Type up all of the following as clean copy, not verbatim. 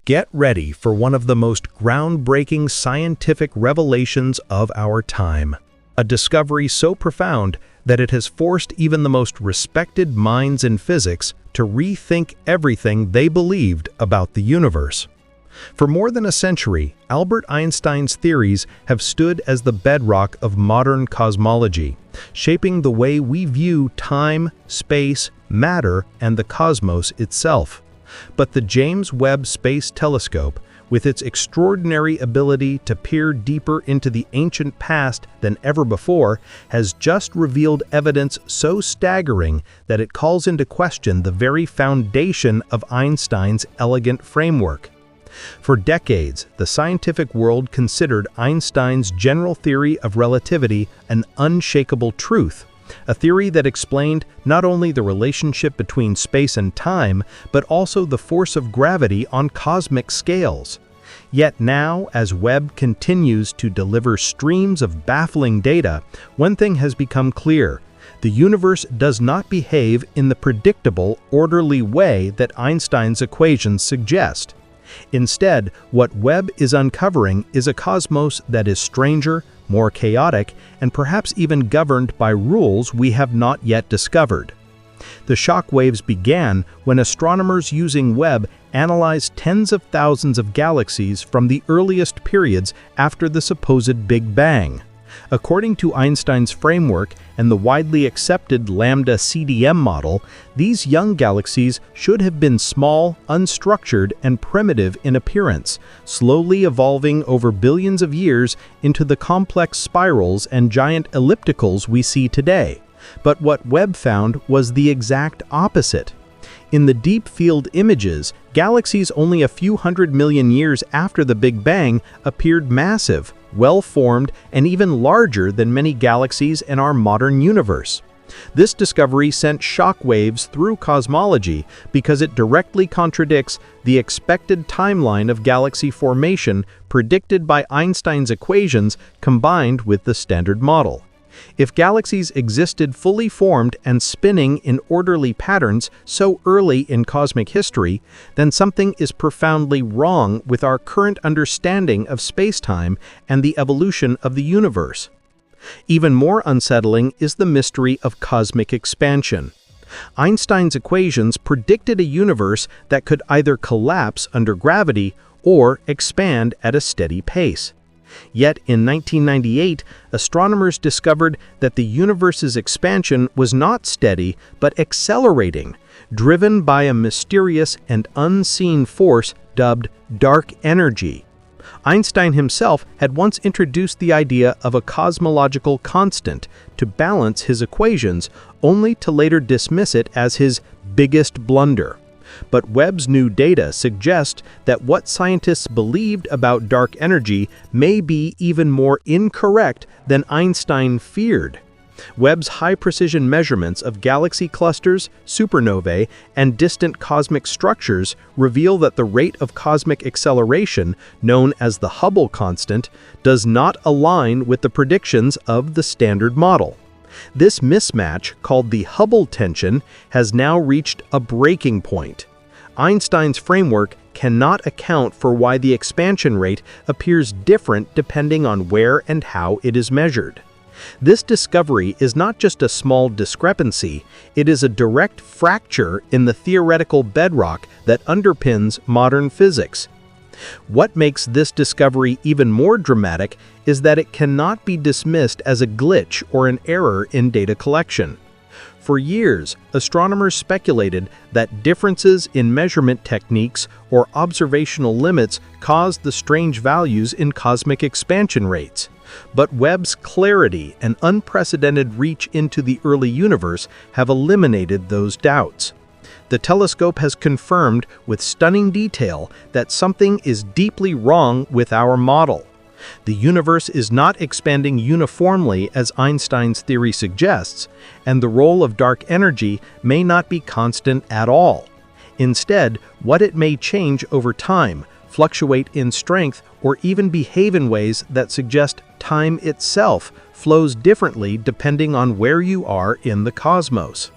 Get ready for one of the most groundbreaking scientific revelations of our time. A discovery so profound that it has forced even the most respected minds in physics to rethink everything they believed about the universe. For more than a century, Albert Einstein's theories have stood as the bedrock of modern cosmology, shaping the way we view time, space, matter, and the cosmos itself. But the James Webb Space Telescope, with its extraordinary ability to peer deeper into the ancient past than ever before, has just revealed evidence so staggering that it calls into question the very foundation of Einstein's elegant framework. For decades, the scientific world considered Einstein's general theory of relativity an unshakable truth, a theory that explained not only the relationship between space and time, but also the force of gravity on cosmic scales. Yet now, as Webb continues to deliver streams of baffling data, one thing has become clear: the universe does not behave in the predictable, orderly way that Einstein's equations suggest. Instead, what Webb is uncovering is a cosmos that is stranger, more chaotic, and perhaps even governed by rules we have not yet discovered. The shockwaves began when astronomers using Webb analyzed tens of thousands of galaxies from the earliest periods after the supposed Big Bang. According to Einstein's framework and the widely accepted lambda CDM model, these young galaxies should have been small, unstructured, and primitive in appearance, slowly evolving over billions of years into the complex spirals and giant ellipticals we see today. But what Webb found was the exact opposite. In the deep field images, galaxies only a few hundred million years after the Big Bang appeared massive, well-formed, and even larger than many galaxies in our modern universe. This discovery sent shockwaves through cosmology because it directly contradicts the expected timeline of galaxy formation predicted by Einstein's equations combined with the Standard Model. If galaxies existed fully formed and spinning in orderly patterns so early in cosmic history, then something is profoundly wrong with our current understanding of spacetime and the evolution of the universe. Even more unsettling is the mystery of cosmic expansion. Einstein's equations predicted a universe that could either collapse under gravity or expand at a steady pace. Yet in 1998, astronomers discovered that the universe's expansion was not steady but accelerating, driven by a mysterious and unseen force dubbed dark energy. Einstein himself had once introduced the idea of a cosmological constant to balance his equations, only to later dismiss it as his biggest blunder. But Webb's new data suggest that what scientists believed about dark energy may be even more incorrect than Einstein feared. Webb's high-precision measurements of galaxy clusters, supernovae, and distant cosmic structures reveal that the rate of cosmic acceleration, known as the Hubble constant, does not align with the predictions of the Standard Model. This mismatch, called the Hubble tension, has now reached a breaking point. Einstein's framework cannot account for why the expansion rate appears different depending on where and how it is measured. This discovery is not just a small discrepancy, it is a direct fracture in the theoretical bedrock that underpins modern physics. What makes this discovery even more dramatic is that it cannot be dismissed as a glitch or an error in data collection. For years, astronomers speculated that differences in measurement techniques or observational limits caused the strange values in cosmic expansion rates. But Webb's clarity and unprecedented reach into the early universe have eliminated those doubts. The telescope has confirmed with stunning detail that something is deeply wrong with our model. The universe is not expanding uniformly as Einstein's theory suggests, and the role of dark energy may not be constant at all. Instead, what it may change over time, fluctuate in strength, or even behave in ways that suggest time itself flows differently depending on where you are in the cosmos.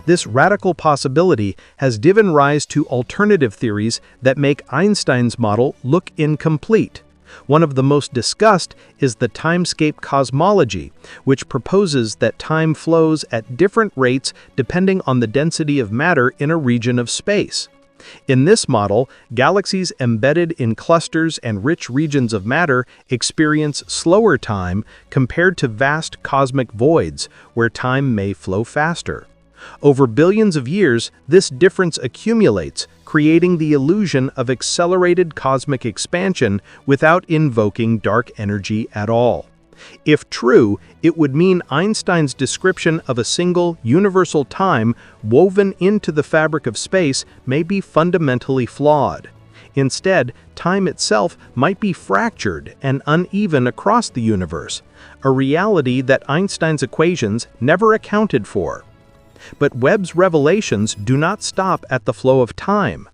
This radical possibility has given rise to alternative theories that make Einstein's model look incomplete. One of the most discussed is the timescape cosmology, which proposes that time flows at different rates depending on the density of matter in a region of space. In this model, galaxies embedded in clusters and rich regions of matter experience slower time compared to vast cosmic voids, where time may flow faster. Over billions of years, this difference accumulates, creating the illusion of accelerated cosmic expansion without invoking dark energy at all. If true, it would mean Einstein's description of a single, universal time woven into the fabric of space may be fundamentally flawed. Instead, time itself might be fractured and uneven across the universe, a reality that Einstein's equations never accounted for. But Webb's revelations do not stop at the flow of time.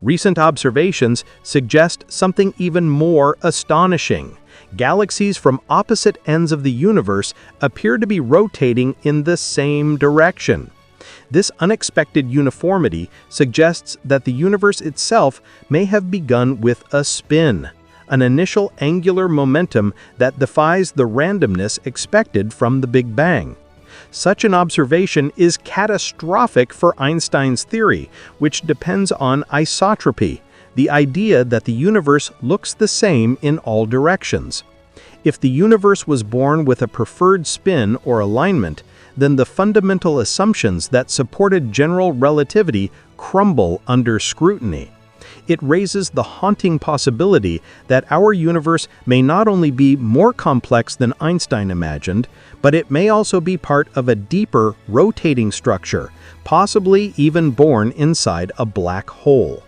Recent observations suggest something even more astonishing. Galaxies from opposite ends of the universe appear to be rotating in the same direction. This unexpected uniformity suggests that the universe itself may have begun with a spin, an initial angular momentum that defies the randomness expected from the Big Bang. Such an observation is catastrophic for Einstein's theory, which depends on isotropy, the idea that the universe looks the same in all directions. If the universe was born with a preferred spin or alignment, then the fundamental assumptions that supported general relativity crumble under scrutiny. It raises the haunting possibility that our universe may not only be more complex than Einstein imagined, but it may also be part of a deeper, rotating structure, possibly even born inside a black hole.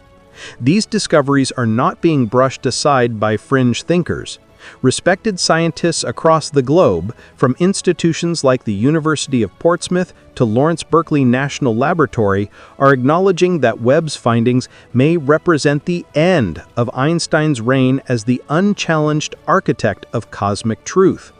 These discoveries are not being brushed aside by fringe thinkers. Respected scientists across the globe, from institutions like the University of Portsmouth to Lawrence Berkeley National Laboratory, are acknowledging that Webb's findings may represent the end of Einstein's reign as the unchallenged architect of cosmic truth.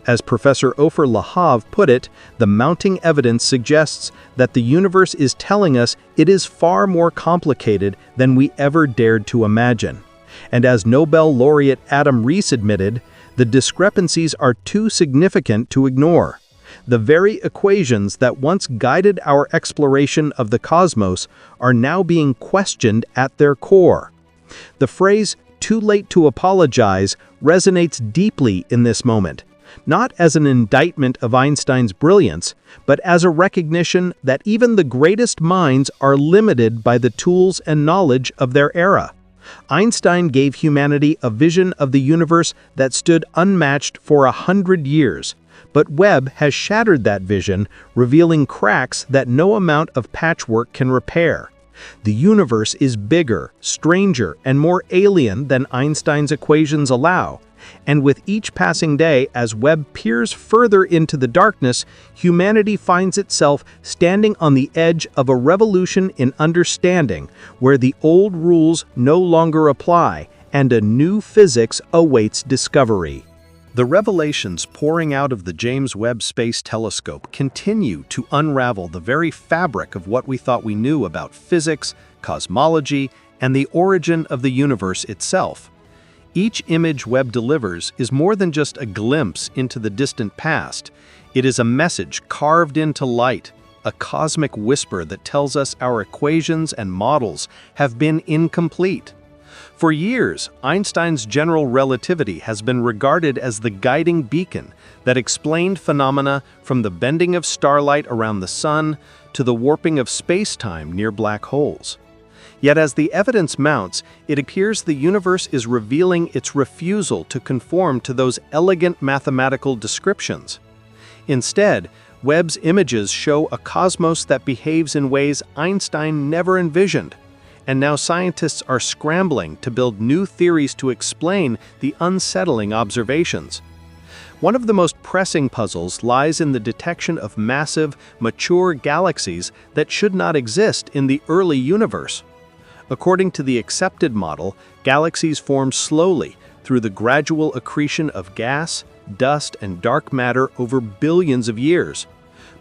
As Professor Ofer Lahav put it, the mounting evidence suggests that the universe is telling us it is far more complicated than we ever dared to imagine. And as Nobel laureate Adam Rees admitted, the discrepancies are too significant to ignore. The very equations that once guided our exploration of the cosmos are now being questioned at their core. The phrase, "too late to apologize," resonates deeply in this moment, not as an indictment of Einstein's brilliance, but as a recognition that even the greatest minds are limited by the tools and knowledge of their era. Einstein gave humanity a vision of the universe that stood unmatched for 100 years, but Webb has shattered that vision, revealing cracks that no amount of patchwork can repair. The universe is bigger, stranger, and more alien than Einstein's equations allow, and with each passing day as Webb peers further into the darkness, humanity finds itself standing on the edge of a revolution in understanding, where the old rules no longer apply and a new physics awaits discovery. The revelations pouring out of the James Webb Space Telescope continue to unravel the very fabric of what we thought we knew about physics, cosmology, and the origin of the universe itself. Each image Webb delivers is more than just a glimpse into the distant past. It is a message carved into light, a cosmic whisper that tells us our equations and models have been incomplete. For years, Einstein's general relativity has been regarded as the guiding beacon that explained phenomena from the bending of starlight around the sun to the warping of space-time near black holes. Yet as the evidence mounts, it appears the universe is revealing its refusal to conform to those elegant mathematical descriptions. Instead, Webb's images show a cosmos that behaves in ways Einstein never envisioned, and now scientists are scrambling to build new theories to explain the unsettling observations. One of the most pressing puzzles lies in the detection of massive, mature galaxies that should not exist in the early universe. According to the accepted model, galaxies form slowly through the gradual accretion of gas, dust, and dark matter over billions of years.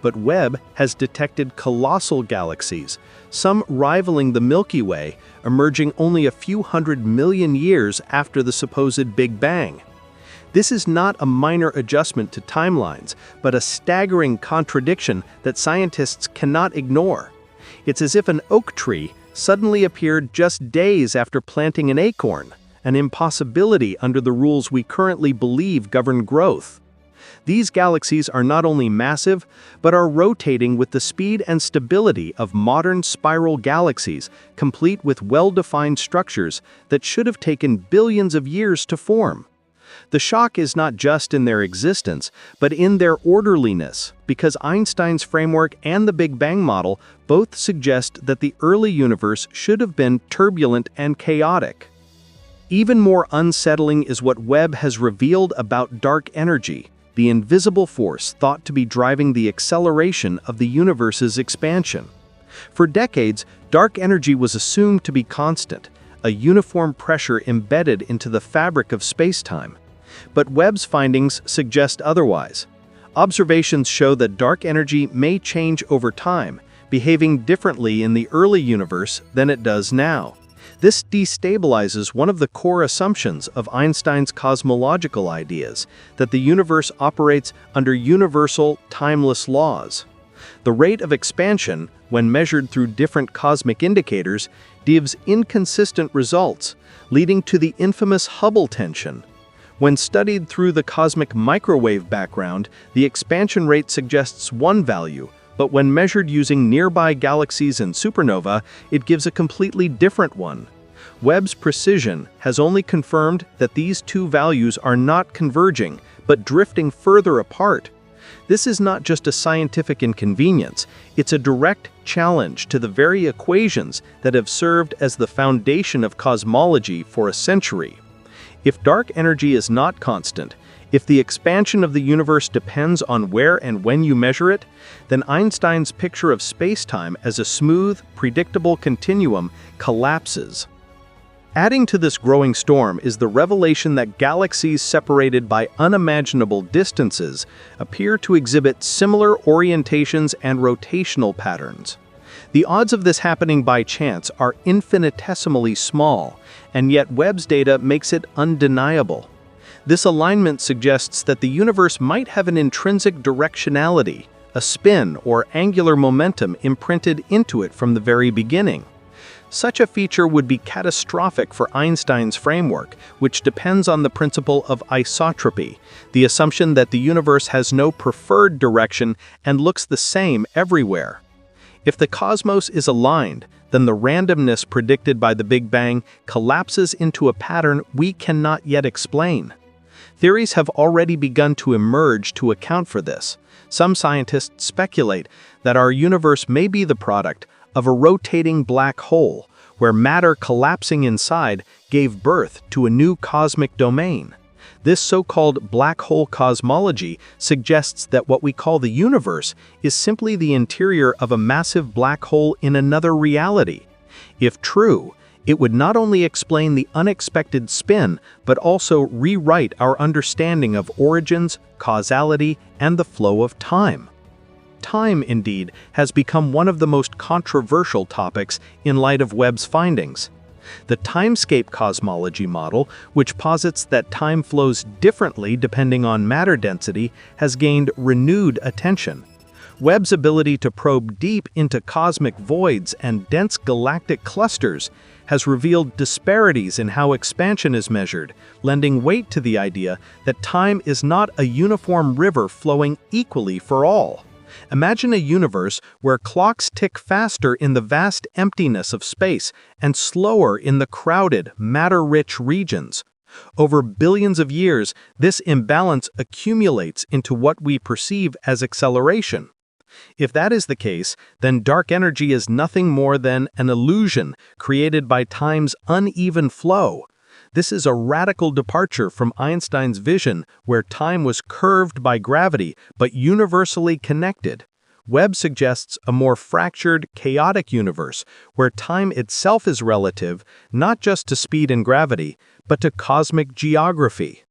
but Webb has detected colossal galaxies, some rivaling the Milky Way, emerging only a few 100 million years after the supposed Big Bang. This is not a minor adjustment to timelines, but a staggering contradiction that scientists cannot ignore. It's as if an oak tree suddenly appeared just days after planting an acorn, an impossibility under the rules we currently believe govern growth. These galaxies are not only massive, but are rotating with the speed and stability of modern spiral galaxies, complete with well-defined structures that should have taken billions of years to form. The shock is not just in their existence, but in their orderliness, because Einstein's framework and the Big Bang model both suggest that the early universe should have been turbulent and chaotic. Even more unsettling is what Webb has revealed about dark energy, the invisible force thought to be driving the acceleration of the universe's expansion. For decades, dark energy was assumed to be constant, a uniform pressure embedded into the fabric of space-time. But Webb's findings suggest otherwise. Observations show that dark energy may change over time, behaving differently in the early universe than it does now. This destabilizes one of the core assumptions of Einstein's cosmological ideas, that the universe operates under universal, timeless laws. The rate of expansion, when measured through different cosmic indicators, gives inconsistent results, leading to the infamous Hubble tension. When studied through the cosmic microwave background, the expansion rate suggests one value, but when measured using nearby galaxies and supernova, it gives a completely different one. Webb's precision has only confirmed that these two values are not converging, but drifting further apart. This is not just a scientific inconvenience, it's a direct challenge to the very equations that have served as the foundation of cosmology for a century. If dark energy is not constant, if the expansion of the universe depends on where and when you measure it, then Einstein's picture of space-time as a smooth, predictable continuum collapses. Adding to this growing storm is the revelation that galaxies separated by unimaginable distances appear to exhibit similar orientations and rotational patterns. The odds of this happening by chance are infinitesimally small, and yet Webb's data makes it undeniable. This alignment suggests that the universe might have an intrinsic directionality, a spin or angular momentum imprinted into it from the very beginning. Such a feature would be catastrophic for Einstein's framework, which depends on the principle of isotropy, the assumption that the universe has no preferred direction and looks the same everywhere. If the cosmos is aligned, then the randomness predicted by the Big Bang collapses into a pattern we cannot yet explain. Theories have already begun to emerge to account for this. Some scientists speculate that our universe may be the product of a rotating black hole, where matter collapsing inside gave birth to a new cosmic domain. This so-called black hole cosmology suggests that what we call the universe is simply the interior of a massive black hole in another reality. If true, it would not only explain the unexpected spin, but also rewrite our understanding of origins, causality, and the flow of time. Time, indeed, has become one of the most controversial topics in light of Webb's findings. The timescape cosmology model, which posits that time flows differently depending on matter density, has gained renewed attention. Webb's ability to probe deep into cosmic voids and dense galactic clusters has revealed disparities in how expansion is measured, lending weight to the idea that time is not a uniform river flowing equally for all. Imagine a universe where clocks tick faster in the vast emptiness of space and slower in the crowded, matter-rich regions. Over billions of years, this imbalance accumulates into what we perceive as acceleration. If that is the case, then dark energy is nothing more than an illusion created by time's uneven flow. This is a radical departure from Einstein's vision, where time was curved by gravity but universally connected. Webb suggests a more fractured, chaotic universe, where time itself is relative, not just to speed and gravity, but to cosmic geography.